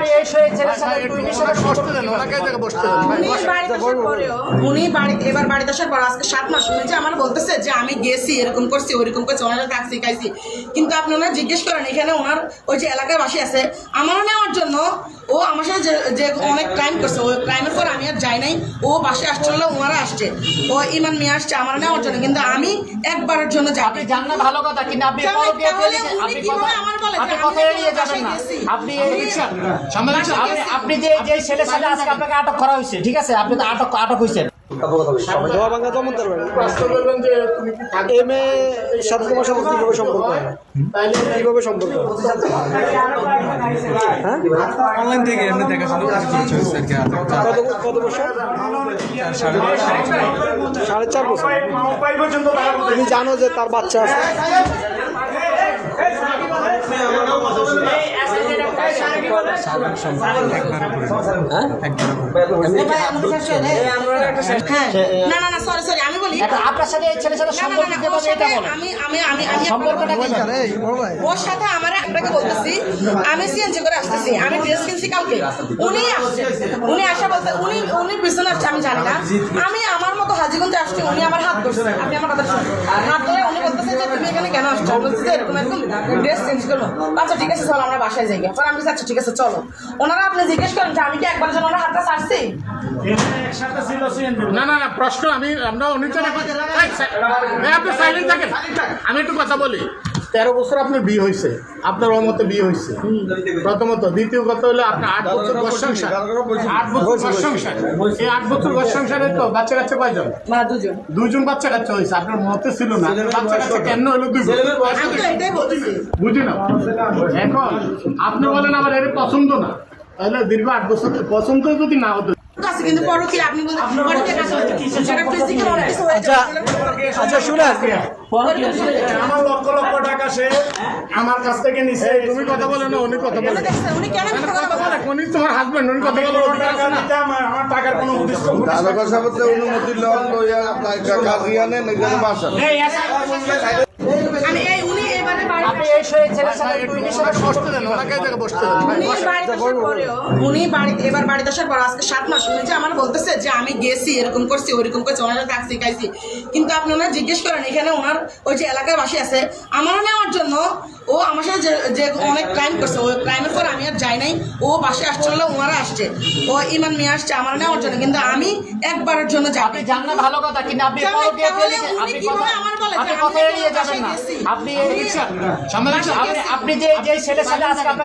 আপনি এই ছেলের সাথে একটু বিষয়ে বসতে দেন, ওনাকে জায়গা বসতে দেন। উনি বাড়িতে এবার বাড়িতে আসার পর আজকে 7 মাস উনি যে আমার বলতেছে যে আমি গেছি এরকম করছি ওইরকম করছি, ওনারা থাকছি খাইছি, কিন্তু আপনি ওনার জিজ্ঞেস করেন এখানে ওনার ওই যে এলাকায় বাসী আছে আমারও নেওয়ার জন্য, ও আমার সাথে যে অনেক ক্রাইম করছে, ওই ক্রাইমের পর আমি আর যাই নাই, ও বাসে আসছিল, ওনারা আসছে, ও ইমান মিয়া আসছে আমার নেওয়ার জন্য, কিন্তু আমি একবারের জন্য আপনি জান না ভালো কথা, কিন্তু আপনি পরকীয়া ফেলে আপনি কথা এড়িয়ে যাবেন না। আপনি আপনি যে ছেলের সাথে আজকে আপনাকে আটক করা হয়েছে, ঠিক আছে, আপনি তো আটক হয়েছেন। অনলাইন থেকে এমনি দেখাশোনা কত বছর? 4.5 বছর। তুমি জানো যে তার বাচ্চা আছে? আমি বলি আপনার সাথে এই ছেলের সাথে সম্পর্ক কিভাবে এটা বলেন? সম্পর্কটা কি? ওর সাথে আমার আপনাকে বলতেছি আমি সিএনজি করে আসতেছি, আমি ড্রেস কিনছি কালকে, উনি আসছে, উনি আসা বলতে উনি পিছনে আসছে আমি জানি না, আমি আমার মতো হাজিগঞ্জে আসছি, উনি আমার হাত ধরছে, আপনি আমার কথা শুনুন, হাত ধরে উনি বলতেছে যে তুমি এখানে কেন আসছো, বলছে যে এরকম ড্রেস চেঞ্জ করবো, আচ্ছা ঠিক আছে চলো আমরা বাসায় যাই, পরে আমি আচ্ছা ঠিক আছে চলো, ওনারা আপনি জিজ্ঞেস করেন যে আমি কি একবার যেন ওনার হাতটা ছাড়ছি? না প্রশ্ন আমরা আপনি সাইলেন্ট থাকেন, আমি একটু কথা বলি। 13 বছর আপনার বিয়ে হয়েছে, আপনার মতে বিয়ে হয়েছে প্রথমত, দ্বিতীয় কথা হলো আপনার 8 বছর ঘর সংসার, 8 বছর ঘর সংসার, এই 8 বছর ঘর সংসারে তো বাচ্চা কাচ্চা কয়জন? দুজন বাচ্চা কাচ্চা হয়েছে, আপনার মতে ছিল না, বাচ্চা কাচ্চা কেন হলো? বুঝি না। এখন আপনি বলেন আমার এর পছন্দ না, তাহলে দীর্ঘ 8 বছর পছন্দ যদি না হতো, কিন্তু পরকীয়া আপনি আচ্ছা শুনেন, আমার লক্ষ লক্ষ টাকা সে আমার কাছ থেকে নিছে। তুমি কথা বলে না, উনি কথা বলে, উনি কেন উনি তোমার হাজবেন্ড, উনি কথা বলে, আমার টাকার কোনো অনুমতি আমি এই উনি এবারে আপনি এই ছেলের সাথে একটু বিষয়ে বসতে দেন, ওনাকে জায়গা বসতে দেন। উনি বাড়িতে এবার বাড়িতে আসার পর আজকে 7 মাস উনি যে আমার বলতেছে যে আমি গেছি এরকম করছি ওইরকম করছি, ওনারা থাকছি খাইছি, কিন্তু আপনি ওনার জিজ্ঞেস করেন এখানে ওনার ওই যে এলাকায় বাসী আছে আমারও নেওয়ার জন্য, ও আমার সাথে যে অনেক ক্রাইম করছে, ওই ক্রাইমের পর আমি আর যাই নাই, ও বাসে আসছিল, ওনারা আসছে, ও ইমান মিয়া আসছে আমার নেওয়ার জন্য, কিন্তু আমি একবারের জন্য যাই। আপনি জান না ভালো কথা, কিন্তু আপনি পরকীয়া ফেলে আপনি কথা এড়িয়ে যাবেন না। আপনি যে ছেলের সাথে আজকে